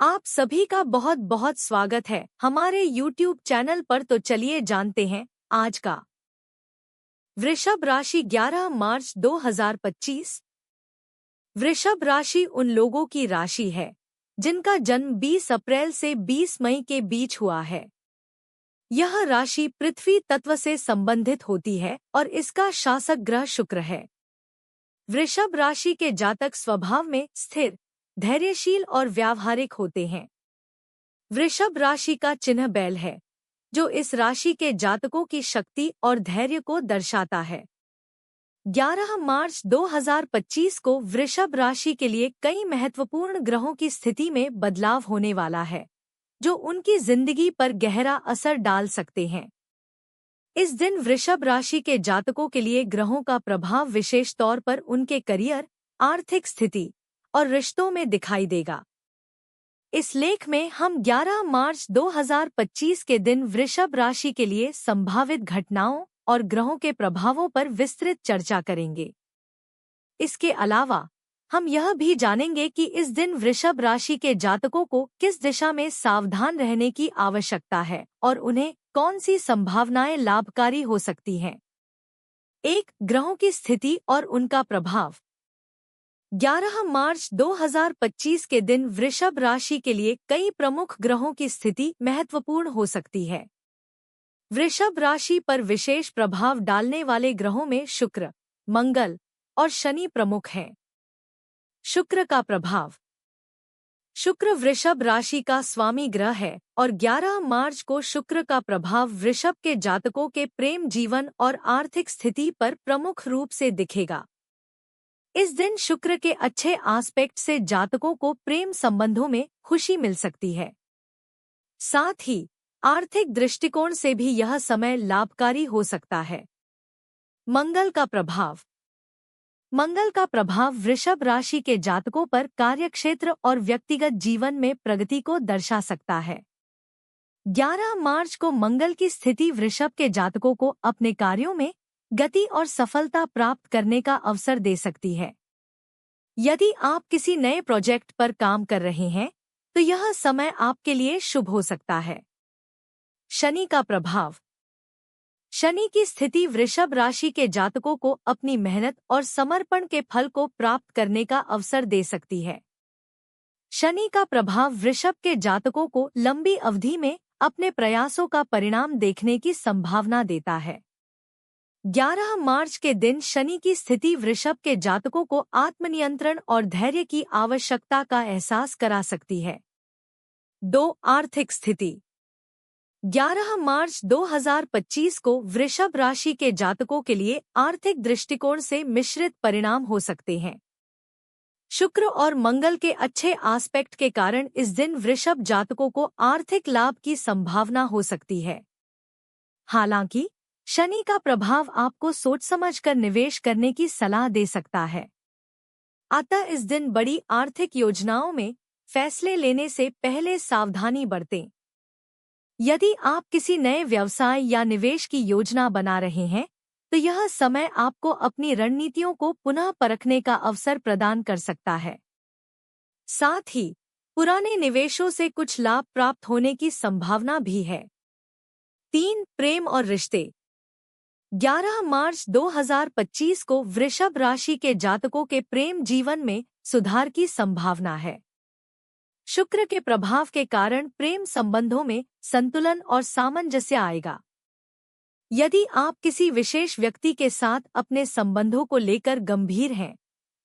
आप सभी का बहुत बहुत स्वागत है हमारे YouTube चैनल पर। तो चलिए जानते हैं आज का वृषभ राशि 11 मार्च 2025। वृषभ राशि उन लोगों की राशि है जिनका जन्म 20 अप्रैल से 20 मई के बीच हुआ है। यह राशि पृथ्वी तत्व से संबंधित होती है और इसका शासक ग्रह शुक्र है। वृषभ राशि के जातक स्वभाव में स्थिर, धैर्यशील और व्यावहारिक होते हैं। वृषभ राशि का चिन्ह बैल है, जो इस राशि के जातकों की शक्ति और धैर्य को दर्शाता है। 11 मार्च 2025 को वृषभ राशि के लिए कई महत्वपूर्ण ग्रहों की स्थिति में बदलाव होने वाला है, जो उनकी जिंदगी पर गहरा असर डाल सकते हैं। इस दिन वृषभ राशि के जातकों के लिए ग्रहों का प्रभाव विशेष तौर पर उनके करियर, आर्थिक स्थिति और रिश्तों में दिखाई देगा। इस लेख में हम 11 मार्च 2025 के दिन वृषभ राशि के लिए संभावित घटनाओं और ग्रहों के प्रभावों पर विस्तृत चर्चा करेंगे। इसके अलावा हम यह भी जानेंगे कि इस दिन वृषभ राशि के जातकों को किस दिशा में सावधान रहने की आवश्यकता है और उन्हें कौन सी संभावनाएं लाभकारी हो सकती हैं। 1. ग्रहों की स्थिति और उनका प्रभाव। 11 मार्च 2025 के दिन वृषभ राशि के लिए कई प्रमुख ग्रहों की स्थिति महत्वपूर्ण हो सकती है। वृषभ राशि पर विशेष प्रभाव डालने वाले ग्रहों में शुक्र, मंगल और शनि प्रमुख हैं। शुक्र का प्रभाव। शुक्र वृषभ राशि का स्वामी ग्रह है और 11 मार्च को शुक्र का प्रभाव वृषभ के जातकों के प्रेम जीवन और आर्थिक स्थिति पर प्रमुख रूप से दिखेगा। इस दिन शुक्र के अच्छे आस्पेक्ट से जातकों को प्रेम संबंधों में खुशी मिल सकती है। साथ ही आर्थिक दृष्टिकोण से भी यह समय लाभकारी हो सकता है। मंगल का प्रभाव। मंगल का प्रभाव वृषभ राशि के जातकों पर कार्यक्षेत्र और व्यक्तिगत जीवन में प्रगति को दर्शा सकता है। 11 मार्च को मंगल की स्थिति वृषभ के जातकों को अपने कार्यों में गति और सफलता प्राप्त करने का अवसर दे सकती है। यदि आप किसी नए प्रोजेक्ट पर काम कर रहे हैं, तो यह समय आपके लिए शुभ हो सकता है। शनि का प्रभाव। शनि की स्थिति वृषभ राशि के जातकों को अपनी मेहनत और समर्पण के फल को प्राप्त करने का अवसर दे सकती है। शनि का प्रभाव वृषभ के जातकों को लंबी अवधि में अपने प्रयासों का परिणाम देखने की संभावना देता है। 11 मार्च के दिन शनि की स्थिति वृषभ के जातकों को आत्मनियंत्रण और धैर्य की आवश्यकता का एहसास करा सकती है। 2. आर्थिक स्थिति। 11 मार्च 2025 को वृषभ राशि के जातकों के लिए आर्थिक दृष्टिकोण से मिश्रित परिणाम हो सकते हैं। शुक्र और मंगल के अच्छे आस्पेक्ट के कारण इस दिन वृषभ जातकों को आर्थिक लाभ की संभावना हो सकती है। हालांकि शनि का प्रभाव आपको सोच समझकर निवेश करने की सलाह दे सकता है। अतः इस दिन बड़ी आर्थिक योजनाओं में फैसले लेने से पहले सावधानी बरतें। यदि आप किसी नए व्यवसाय या निवेश की योजना बना रहे हैं, तो यह समय आपको अपनी रणनीतियों को पुनः परखने का अवसर प्रदान कर सकता है। साथ ही पुराने निवेशों से कुछ लाभ प्राप्त होने की संभावना भी है। 3. प्रेम और रिश्ते। 11 मार्च 2025 को वृषभ राशि के जातकों के प्रेम जीवन में सुधार की संभावना है। शुक्र के प्रभाव के कारण प्रेम संबंधों में संतुलन और सामंजस्य आएगा। यदि आप किसी विशेष व्यक्ति के साथ अपने संबंधों को लेकर गंभीर हैं,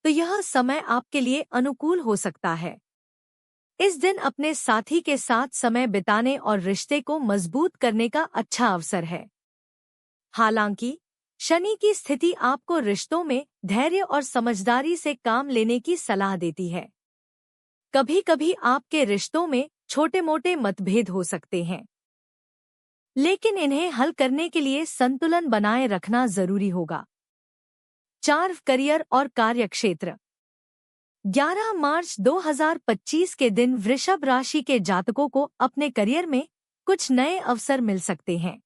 तो यह समय आपके लिए अनुकूल हो सकता है। इस दिन अपने साथी के साथ समय बिताने और रिश्ते को मजबूत करने का अच्छा अवसर है। हालांकि शनि की स्थिति आपको रिश्तों में धैर्य और समझदारी से काम लेने की सलाह देती है। कभी-कभी आपके रिश्तों में छोटे-मोटे मतभेद हो सकते हैं, लेकिन इन्हें हल करने के लिए संतुलन बनाए रखना जरूरी होगा। 4. करियर और कार्यक्षेत्र। 11 मार्च 2025 के दिन वृषभ राशि के जातकों को अपने करियर में कुछ नए अवसर मिल सकते हैं।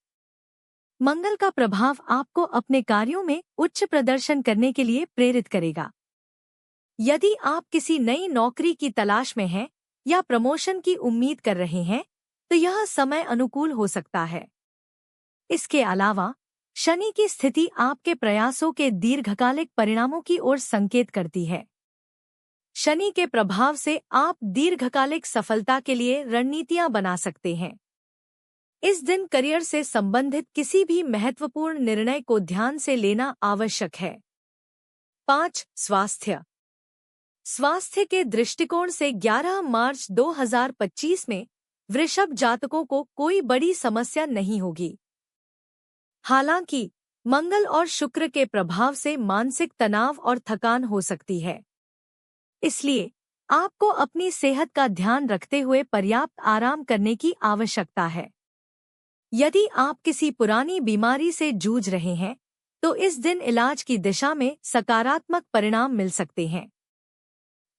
मंगल का प्रभाव आपको अपने कार्यों में उच्च प्रदर्शन करने के लिए प्रेरित करेगा। यदि आप किसी नई नौकरी की तलाश में हैं या प्रमोशन की उम्मीद कर रहे हैं तो यह समय अनुकूल हो सकता है। इसके अलावा शनि की स्थिति आपके प्रयासों के दीर्घकालिक परिणामों की ओर संकेत करती है। शनि के प्रभाव से आप दीर्घकालिक सफलता के लिए रणनीतियां बना सकते हैं। इस दिन करियर से संबंधित किसी भी महत्वपूर्ण निर्णय को ध्यान से लेना आवश्यक है। 5. स्वास्थ्य। स्वास्थ्य के दृष्टिकोण से 11 मार्च 2025 में वृषभ जातकों को कोई बड़ी समस्या नहीं होगी। हालांकि मंगल और शुक्र के प्रभाव से मानसिक तनाव और थकान हो सकती है। इसलिए आपको अपनी सेहत का ध्यान रखते हुए पर्याप्त आराम करने की आवश्यकता है। यदि आप किसी पुरानी बीमारी से जूझ रहे हैं तो इस दिन इलाज की दिशा में सकारात्मक परिणाम मिल सकते हैं।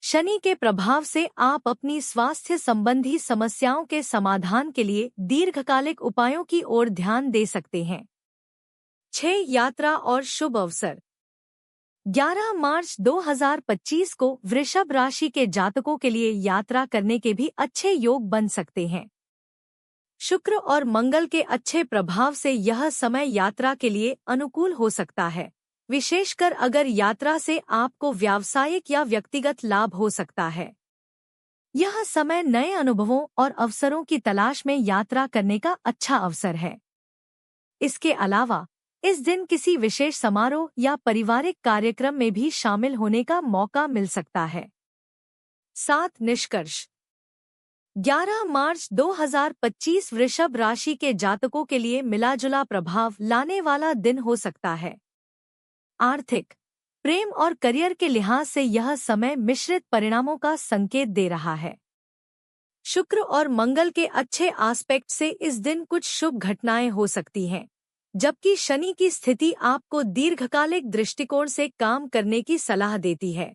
शनि के प्रभाव से आप अपनी स्वास्थ्य संबंधी समस्याओं के समाधान के लिए दीर्घकालिक उपायों की ओर ध्यान दे सकते हैं। 6. यात्रा और शुभ अवसर। 11 मार्च 2025 को वृषभ राशि के जातकों के लिए यात्रा करने के भी अच्छे योग बन सकते हैं। शुक्र और मंगल के अच्छे प्रभाव से यह समय यात्रा के लिए अनुकूल हो सकता है, विशेषकर अगर यात्रा से आपको व्यावसायिक या व्यक्तिगत लाभ हो सकता है। यह समय नए अनुभवों और अवसरों की तलाश में यात्रा करने का अच्छा अवसर है। इसके अलावा इस दिन किसी विशेष समारोह या पारिवारिक कार्यक्रम में भी शामिल होने का मौका मिल सकता है। 7. निष्कर्ष। 11 मार्च 2025 वृषभ राशि के जातकों के लिए मिलाजुला प्रभाव लाने वाला दिन हो सकता है। आर्थिक, प्रेम और करियर के लिहाज से यह समय मिश्रित परिणामों का संकेत दे रहा है। शुक्र और मंगल के अच्छे एस्पेक्ट से इस दिन कुछ शुभ घटनाएं हो सकती हैं, जबकि शनि की स्थिति आपको दीर्घकालिक दृष्टिकोण से काम करने की सलाह देती है।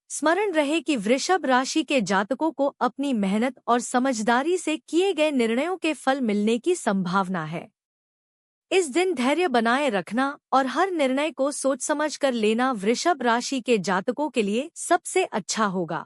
स्मरण रहे कि वृषभ राशि के जातकों को अपनी मेहनत और समझदारी से किए गए निर्णयों के फल मिलने की संभावना है। इस दिन धैर्य बनाए रखना और हर निर्णय को सोच समझ कर लेना वृषभ राशि के जातकों के लिए सबसे अच्छा होगा।